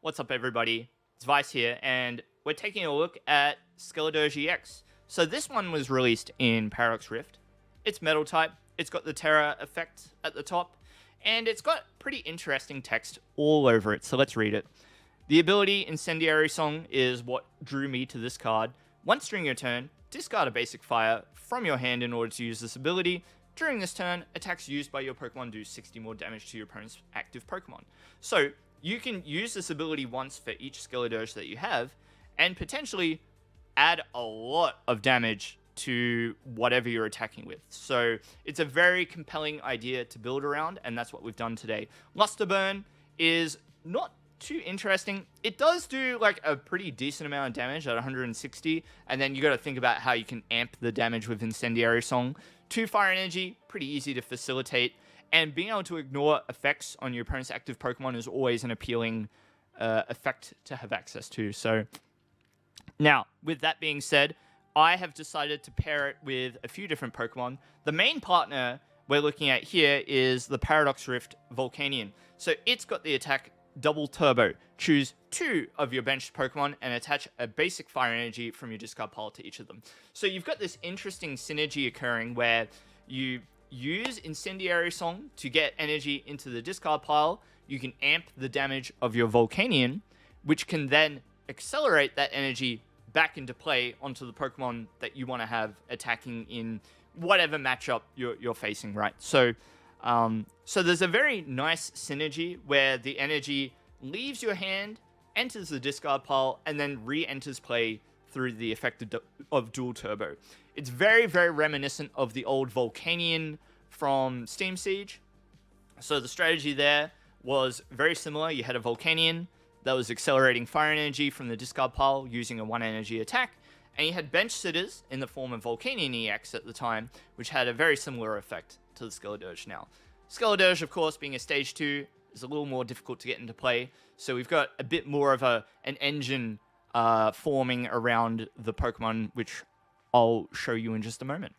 What's up, everybody? It's Vice here, and we're taking a look at Skeledirge EX. So this one was released in Paradox Rift. It's metal type, it's got the Terra effect at the top, and it's got pretty interesting text all over it, so let's read it. The ability Incendiary Song is what drew me to this card. Once during your turn, discard a basic fire from your hand in order to use this ability. During this turn, attacks used by your Pokemon do 60 more damage to your opponent's active Pokemon. So, you can use this ability once for each Skeledirge that you have, and potentially add a lot of damage to whatever you're attacking with. So, it's a very compelling idea to build around, and that's what we've done today. Luster Burn is not too interesting. It does do like a pretty decent amount of damage at 160, and then you got to think about how you can amp the damage with Incendiary Song. 2 fire energy, pretty easy to facilitate, and being able to ignore effects on your opponent's active Pokemon is always an appealing effect to have access to. So now, with that being said, I have decided to pair it with a few different Pokemon. The main partner we're looking at here is the Paradox Rift Volcanion. So it's got the attack Double Turbo. Choose 2 of your benched Pokemon and attach a basic fire energy from your discard pile to each of them. So you've got this interesting synergy occurring where you use Incendiary Song to get energy into the discard pile. You can amp the damage of your Volcanion, which can then accelerate that energy back into play onto the Pokemon that you want to have attacking in whatever matchup you're facing, right? So there's a very nice synergy where the energy leaves your hand, enters the discard pile, and then re-enters play through the effect of Dual Turbo. It's very, very reminiscent of the old Volcanion from Steam Siege. So the strategy there was very similar. You had a Volcanion that was accelerating fire energy from the discard pile using a 1 energy attack, and you had bench sitters in the form of Volcanion EX at the time, which had a very similar effect to the Skeledirge now. Skeledirge, of course, being a stage 2, is a little more difficult to get into play, so we've got a bit more of an engine forming around the Pokemon, which I'll show you in just a moment.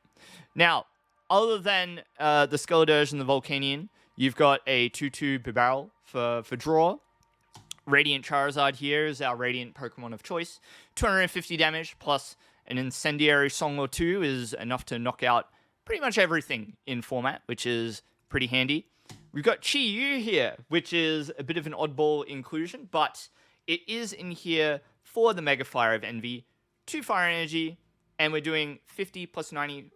Now, other than the Skeledirge and the Volcanion, you've got a 2/2 Bibarel for draw. Radiant Charizard here is our Radiant Pokemon of choice. 250 damage plus an Incendiary Song or 2 is enough to knock out pretty much everything in format, which is pretty handy. We've got Chi-Yu here, which is a bit of an oddball inclusion, but it is in here for the Mega Fire of Envy. 2 fire energy, and we're doing 50 plus 90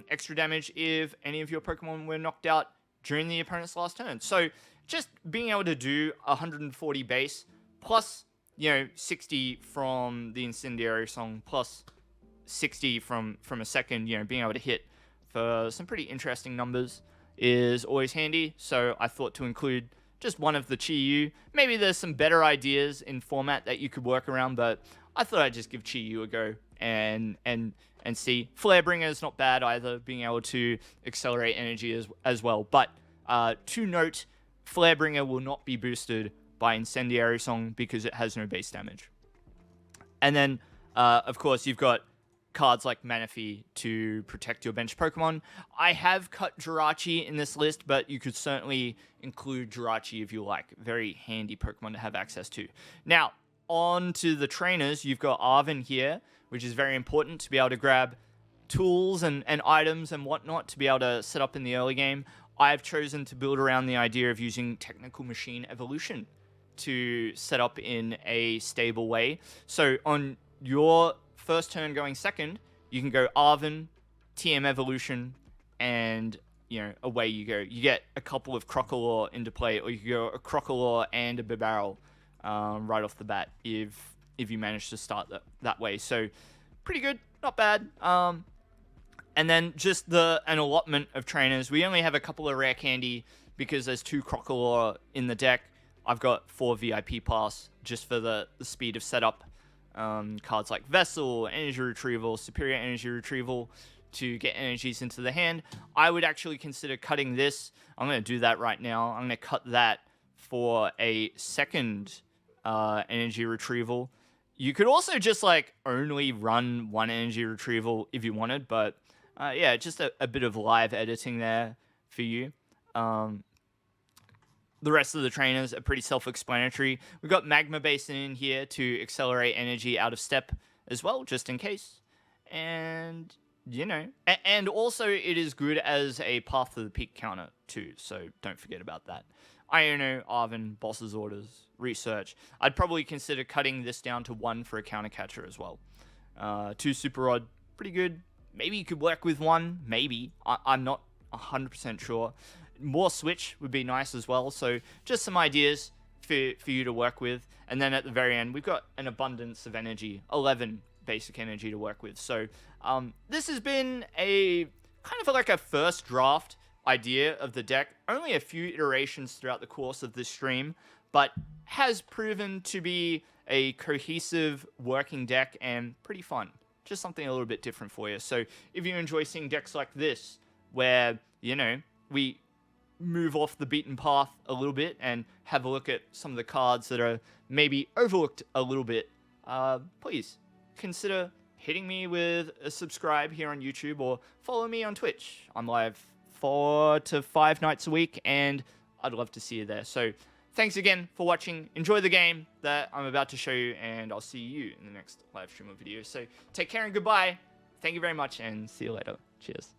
extra damage if any of your Pokemon were knocked out during the opponent's last turn. So just being able to do 140 base plus, 60 from the Incendiary Song plus 60 from a second, being able to hit for some pretty interesting numbers is always handy. So I thought to include just one of the Chi-Yu. Maybe there's some better ideas in format that you could work around, but I thought I'd just give Chi-Yu a go and see. Flarebringer is not bad either, being able to accelerate energy as well. But to note, Flarebringer will not be boosted by Incendiary Song because it has no base damage. And then, of course, you've got cards like Manaphy to protect your bench Pokemon. I have cut Jirachi in this list, but you could certainly include Jirachi if you like. Very handy Pokemon to have access to. Now, on to the trainers. You've got Arven here, which is very important to be able to grab tools and items and whatnot to be able to set up in the early game. I've chosen to build around the idea of using Technical Machine Evolution to set up in a stable way. So on your first turn going second, you can go Arven, TM Evolution, and away you go. You get a couple of Crocalor into play, or you can go a Crocalor and a Bibarel right off the bat if you manage to start that way. So pretty good, not bad. And then just an allotment of trainers. We only have a couple of Rare Candy because there's 2 Crocalor in the deck. I've got 4 VIP Pass just for the speed of setup. Cards like Vessel, Energy Retrieval, Superior Energy Retrieval to get energies into the hand. I would actually consider cutting this. I'm going to do that right now. I'm going to cut that for a second Energy Retrieval. You could also just only run 1 Energy Retrieval if you wanted, but yeah, just a bit of live editing there for you. The rest of the trainers are pretty self-explanatory. We've got Magma Basin in here to accelerate energy out of step as well, just in case. And, you know, and also it is good as a path to the peak counter too, so don't forget about that. Iono, Arven, Boss's Orders, Research. I'd probably consider cutting this down to 1 for a counter catcher as well. 2 Super Rod, pretty good. Maybe you could work with 1, maybe. I'm not 100% sure. More Switch would be nice as well, so just some ideas for you to work with. And then at the very end, we've got an abundance of energy, 11 basic energy to work with. So this has been a kind of like a first draft idea of the deck. Only a few iterations throughout the course of this stream, but has proven to be a cohesive working deck and pretty fun. Just something a little bit different for you. So if you enjoy seeing decks like this, where, you know, we move off the beaten path a little bit and have a look at some of the cards that are maybe overlooked a little bit, please consider hitting me with a subscribe here on YouTube or follow me on Twitch. I'm live 4 to 5 nights a week, and I'd love to see you there. So thanks again for watching. Enjoy the game that I'm about to show you, and I'll see you in the next live stream or video. So take care and goodbye. Thank you very much, and see you later. Cheers.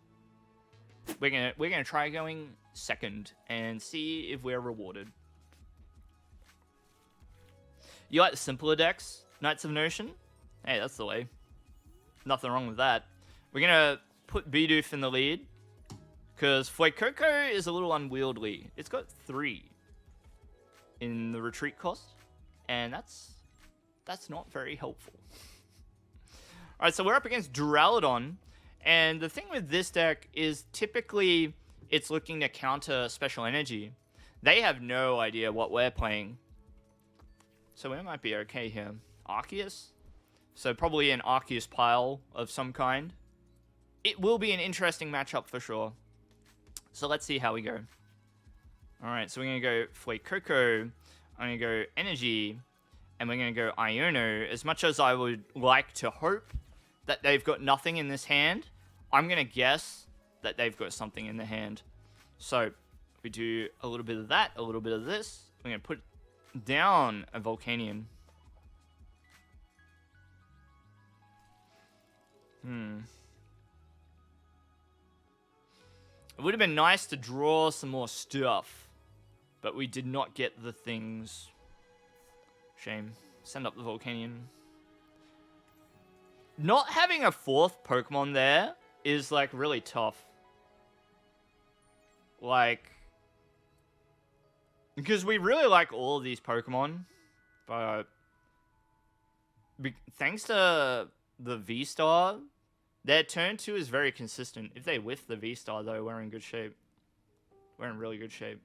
We're gonna try going second and see if we're rewarded. You like the simpler decks? Knights of Notion? Hey, that's the way. Nothing wrong with that. We're gonna put Bidoof in the lead, because Fuecoco is a little unwieldy. It's got 3 in the retreat cost, and that's not very helpful. Alright, so we're up against Duraludon, and the thing with this deck is typically it's looking to counter special energy. They have no idea what we're playing, so we might be okay here. Arceus? So probably an Arceus pile of some kind. It will be an interesting matchup for sure. So let's see how we go. Alright, so we're going to go Fuecoco, I'm going to go Energy, and we're going to go Iono. As much as I would like to hope that they've got nothing in this hand, I'm going to guess that they've got something in the hand. So we do a little bit of that, a little bit of this. We're going to put down a Volcanion. It would have been nice to draw some more stuff, but we did not get the things. Shame. Send up the Volcanion. Not having a 4th Pokemon there is, like, really tough. Like, because we really like all of these Pokemon, but thanks to the V-Star, their turn 2 is very consistent. If they whiff the V-Star, though, we're in good shape. We're in really good shape.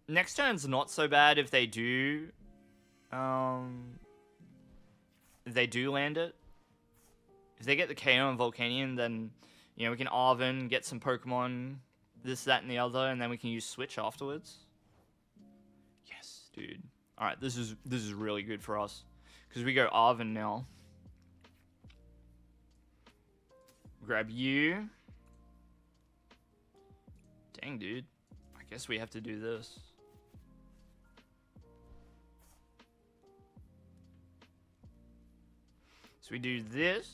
Next turn's not so bad if they do... if they do land it. If they get the KO on Volcanion, then, you know, we can Arven, get some Pokemon, this, that, and the other, and then we can use Switch afterwards. Yes, dude. Alright, this is really good for us. Because we go Arven now. Grab you. Dang, dude. I guess we have to do this. So we do this.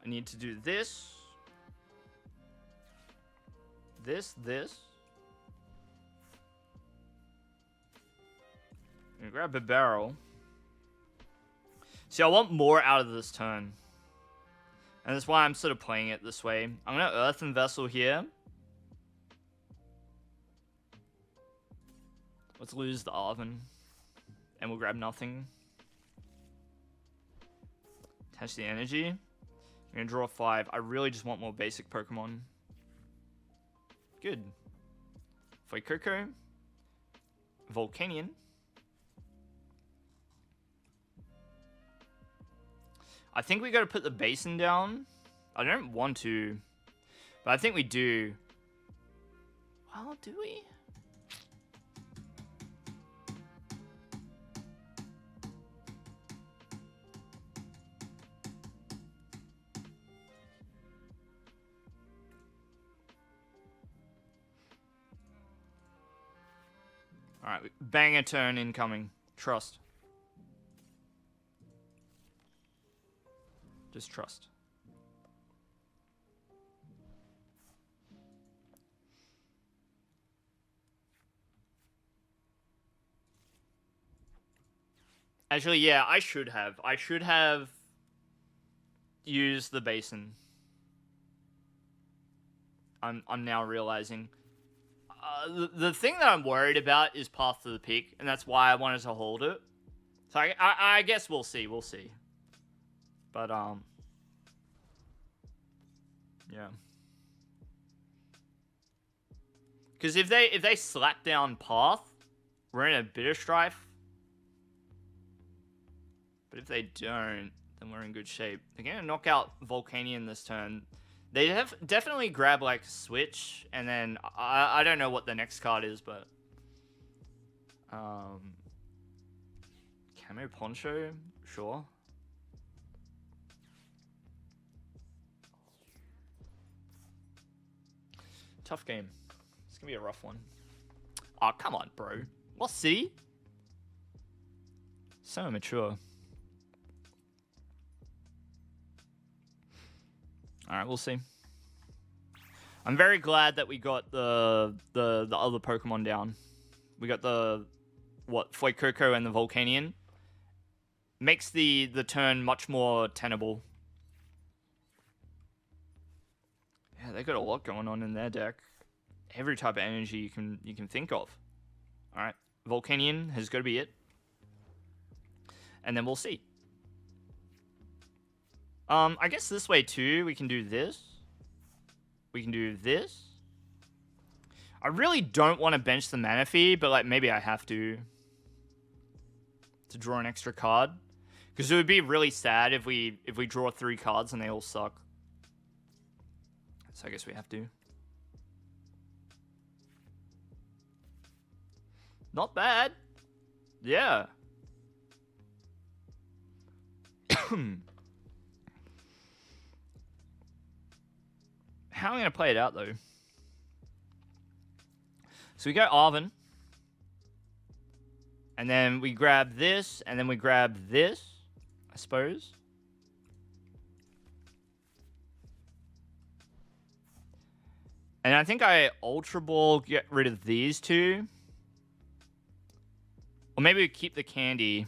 I need to do this. This. And grab a barrel. See, I want more out of this turn. And that's why I'm sort of playing it this way. I'm going to Earthen Vessel here. Let's lose the Arven. And we'll grab nothing. Attach the energy. I'm going to draw 5. I really just want more basic Pokemon. Good. Fuecoco. Volcanion. I think we got to put the basin down. I don't want to, But I think we do. Well, do we? Alright, banger turn incoming. Trust. Just trust. Actually, yeah, I should have. I should have used the basin. I'm now realizing. The thing that I'm worried about is Path to the Peak, and that's why I wanted to hold it. So I guess we'll see. We'll see. But yeah. Because if they slap down Path, we're in a bit of strife. But if they don't, then we're in good shape. They're gonna knock out Volcanion this turn. They have definitely grab like Switch, and then I don't know what the next card is, but Camo Poncho, sure. Tough game. It's gonna be a rough one. Oh, come on, bro. What city? So immature. Alright, we'll see. I'm very glad that we got the other Pokemon down. We got the Fuecoco and the Volcanion. Makes the turn much more tenable. Yeah, they got a lot going on in their deck. Every type of energy you can think of. Alright. Volcanion has got to be it. And then we'll see. I guess this way too, we can do this. We can do this. I really don't want to bench the Manaphy, but like maybe I have to draw an extra card. Because it would be really sad if we draw 3 cards and they all suck. So I guess we have to. Not bad. Yeah. How am I going to play it out, though? So we go Arven. And then we grab this, and then we grab this, I suppose. And I think I Ultra Ball, get rid of these 2. Or maybe we keep the candy.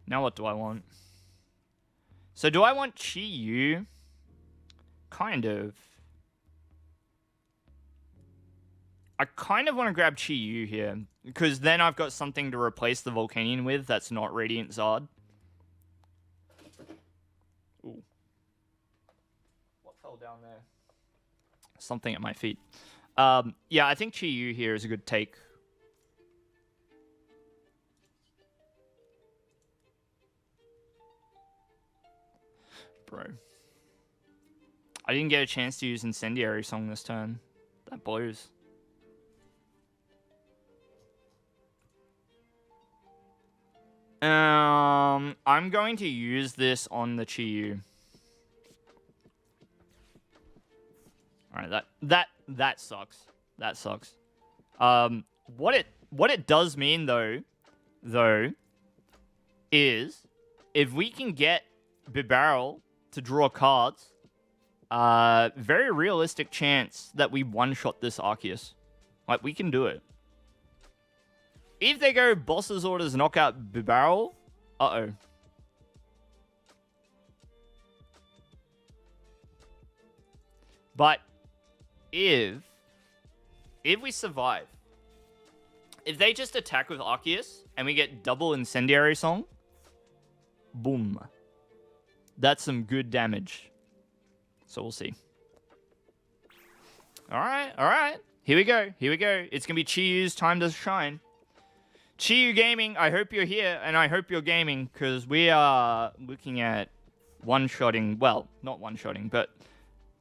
Now what do I want? So do I want Chi-Yu? Kind of. I kind of want to grab Chi-Yu here. Because then I've got something to replace the Volcanion with that's not Radiant Zard. Ooh. What fell down there? Something at my feet. Yeah, I think Chi-Yu here is a good take. Bro. I didn't get a chance to use Incendiary Song this turn. That blows. I'm going to use this on the Chi-Yu. Alright, that sucks. That sucks. What it does mean though, is if we can get Bibarel to draw cards, very realistic chance that we one-shot this Arceus. Like, we can do it. If they go Boss's Orders, knock out Bibarel, uh-oh. But if we survive, if they just attack with Arceus and we get double Incendiary Song, boom. That's some good damage. So we'll see. Alright, alright. Here we go, here we go. It's going to be Chi-Yu's time to shine. Chi-Yu Gaming, I hope you're here, and I hope you're gaming, because we are looking at one-shotting, well, not one-shotting, but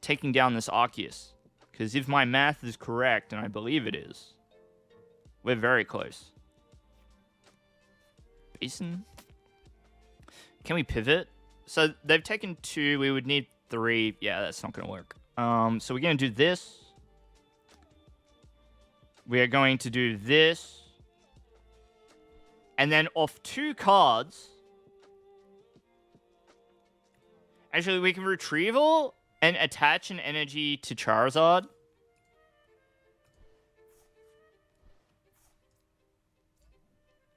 taking down this Arceus. Because if my math is correct, and I believe it is, we're very close. Basin? Can we pivot? So they've taken 2. We would need 3. Yeah, that's not going to work. So we're going to do this. We are going to do this. And then off 2 cards... Actually, we can retrieval and attach an energy to Charizard.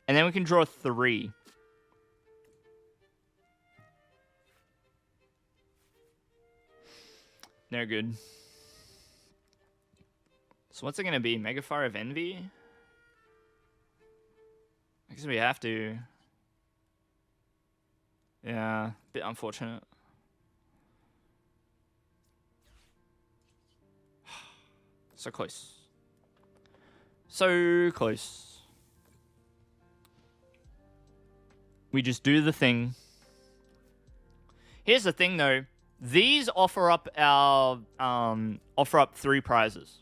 And then we can draw 3. No good. So what's it going to be? Mega Fire of Envy? I guess we have to. Yeah, bit unfortunate. So close. So close. We just do the thing. Here's the thing, though. These offer up our 3 prizes.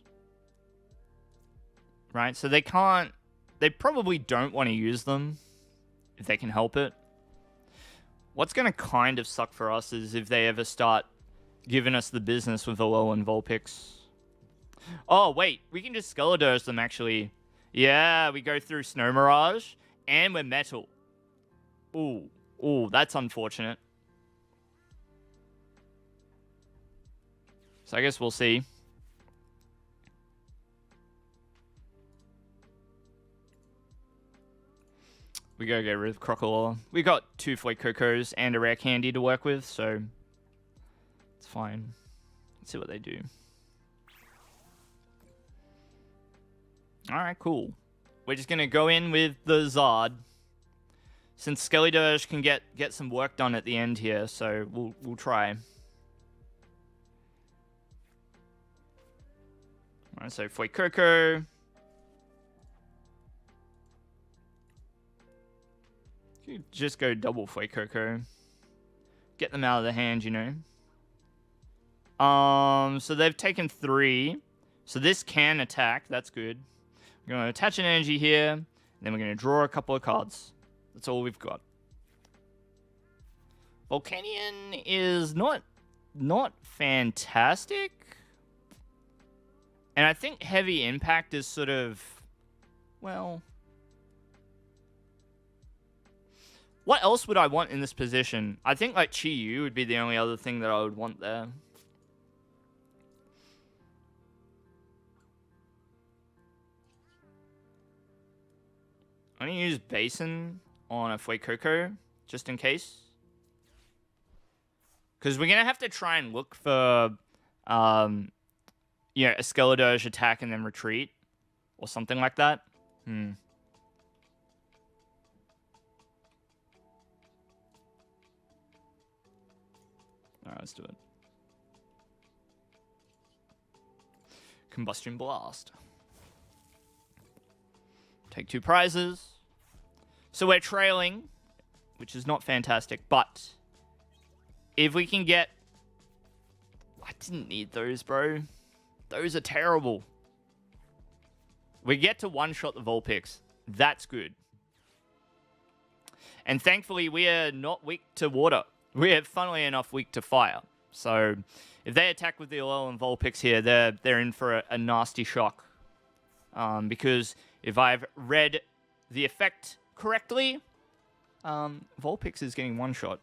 Right? So they can't... They probably don't want to use them if they can help it. What's going to kind of suck for us is if they ever start giving us the business with the Alolan Vulpix. Oh, wait. We can just Skeledirge them, actually. Yeah, we go through Snow Mirage, and we're Metal. Ooh. Ooh, that's unfortunate. So I guess we'll see. We gotta get rid of Crocalor. We got 2 Fuecocos and a Rare Candy to work with, so it's fine. Let's see what they do. Alright, cool. We're just gonna go in with the Zard. Since Skeledirge can get some work done at the end here, so we'll try. Alright, so Fuecoco. You could just go double Fuecoco. Get them out of the hand, you know. So they've taken 3. So this can attack. That's good. We're going to attach an energy here. And then we're going to draw a couple of cards. That's all we've got. Volcanion is not fantastic. And I think Heavy Impact is sort of... Well... What else would I want in this position? I think like Chi-Yu would be the only other thing that I would want there. I'm going to use Basin on a Fuecoco, just in case. Because we're going to have to try and look for, a Skeledirge attack and then retreat. Or something like that. Alright, let's do it. Combustion Blast. Take 2 prizes. So we're trailing, which is not fantastic, but if we can get... I didn't need those, bro. Those are terrible. We get to one-shot the Vulpix. That's good. And thankfully, we are not weak to water. We are, funnily enough, weak to fire. So if they attack with the Alolan Vulpix here, they're in for a nasty shock. Because if I've read the effect correctly, Vulpix is getting one shot.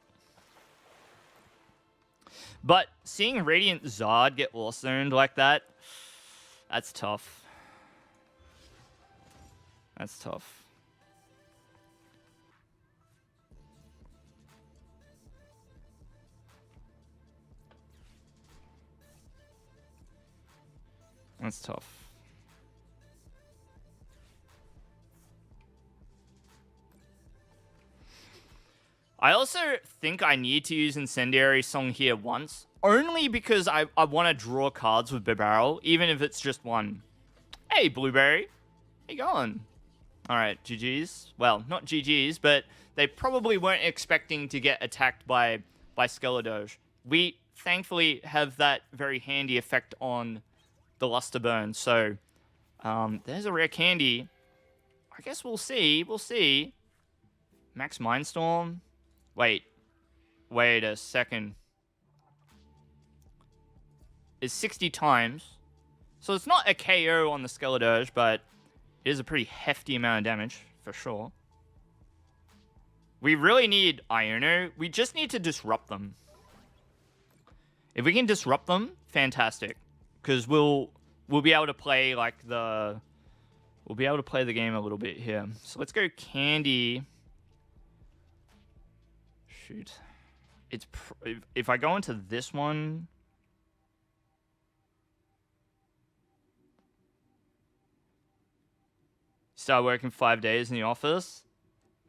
But seeing Radiant Zard get Lost Zoned like that, that's tough. That's tough. That's tough. I also think I need to use Incendiary Song here once, only because I want to draw cards with Bibarel, even if it's just one. Hey, Blueberry. How you going? Alright, GG's. Well, not GG's, but they probably weren't expecting to get attacked by Skeledirge. We thankfully have that very handy effect on the Luster Burn. So there's a rare candy. I guess we'll see. We'll see. Max Mindstorm. Wait a second. It's 60 times. So it's not a KO on the Skeledirge, but it is a pretty hefty amount of damage, for sure. We really need Iono. We just need to disrupt them. If we can disrupt them, fantastic. Because we'll be able to play like the... We'll be able to play the game a little bit here. So let's go Candy. Shoot. It's if I go into this one... Start working 5 days in the office.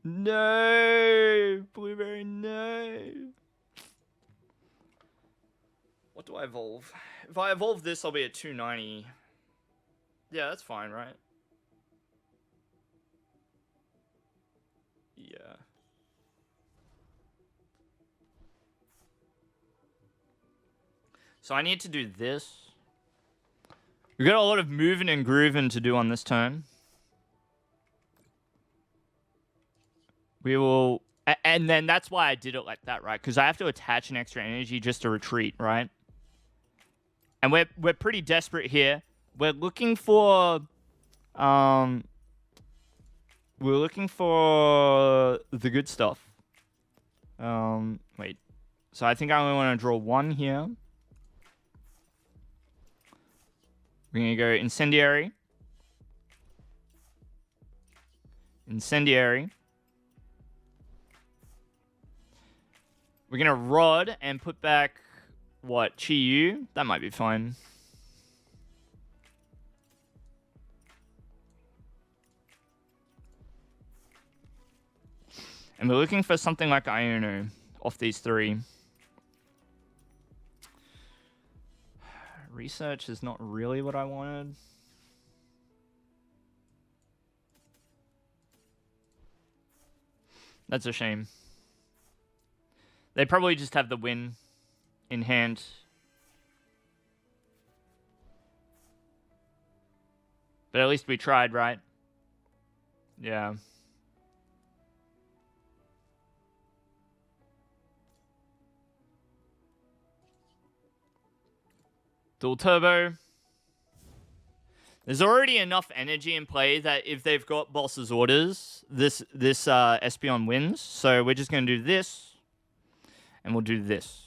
No! Blueberry, no! What do I evolve? If I evolve this, I'll be at 290. Yeah, that's fine, right? Yeah. So I need to do this. We've got a lot of moving and grooving to do on this turn. We will... And then that's why I did it like that, right? Because I have to attach an extra energy just to retreat, right? And we're pretty desperate here. We're looking for... we're looking for the good stuff. Wait. So I think I only want to draw one here. We're going to go Incendiary. Incendiary. We're going to Rod and put back, what, Chi-Yu? That might be fine. And we're looking for something like Iono off these three. Research is not really what I wanted. That's a shame. They probably just have the win in hand. But at least we tried, right? Yeah. Dual Turbo. There's already enough energy in play that if they've got boss's orders, this Espeon wins. So we're just going to do this. And we'll do this.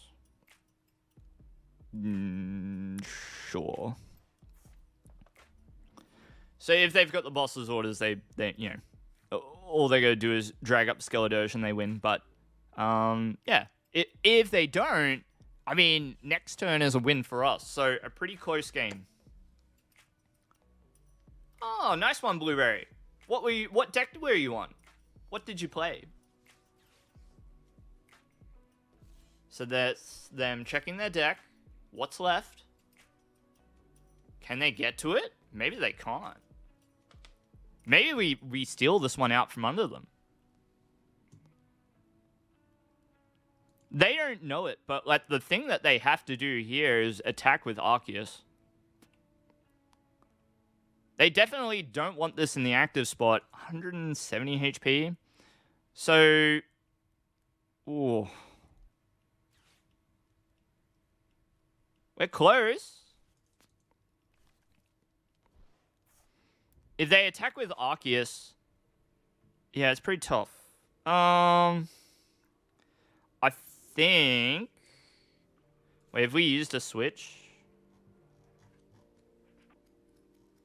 Sure. So if they've got the boss's orders, they you know, all they gotta do is drag up Skeledirge and they win. But yeah, if they don't, I mean, next turn is a win for us. So a pretty close game. Oh, nice one, Blueberry. What deck were you on? What did you play? So that's them checking their deck. What's left? Can they get to it? Maybe they can't. Maybe we steal this one out from under them. They don't know it, but like the thing that they have to do here is attack with Arceus. They definitely don't want this in the active spot. 170 HP. So... Ooh... We're close. If they attack with Arceus, yeah, it's pretty tough. I think... Wait, have we used a switch?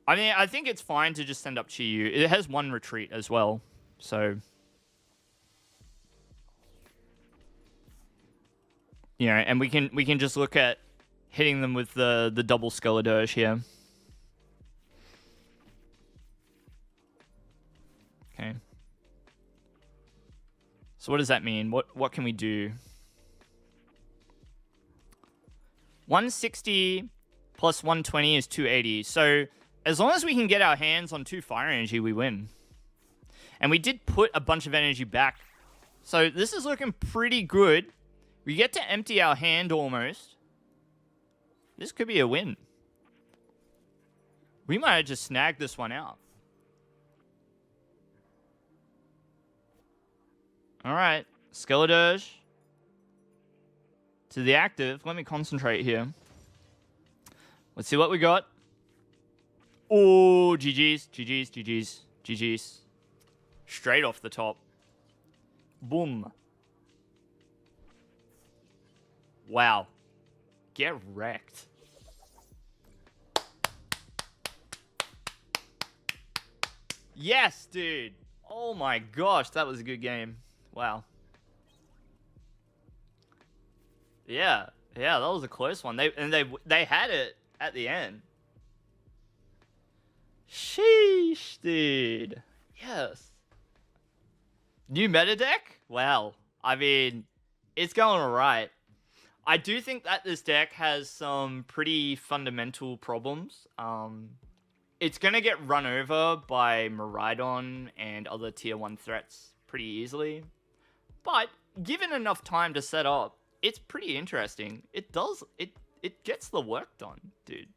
I mean, I think it's fine to just send up Chi-Yu. It has one retreat as well, so... You know, and we can just look at hitting them with the double Skeledirge here. Okay. So what does that mean? What can we do? 160 plus 120 is 280. So as long as we can get our hands on 2 fire energy, we win. And we did put a bunch of energy back. So this is looking pretty good. We get to empty our hand almost. This could be a win. We might have just snagged this one out. All right, Skeledirge to the active. Let me concentrate here. Let's see what we got. Oh, GG's, GG's, GG's, GG's. Straight off the top. Boom. Wow. Get wrecked. Yes, dude. Oh my gosh, that was a good game. Wow. Yeah, that was a close one. They had it at the end. Sheesh, dude. Yes. New meta deck? Wow. I mean, it's going alright. I do think that this deck has some pretty fundamental problems. It's going to get run over by Miraidon and other tier 1 threats pretty easily. But given enough time to set up, it's pretty interesting. It gets the work done, dude.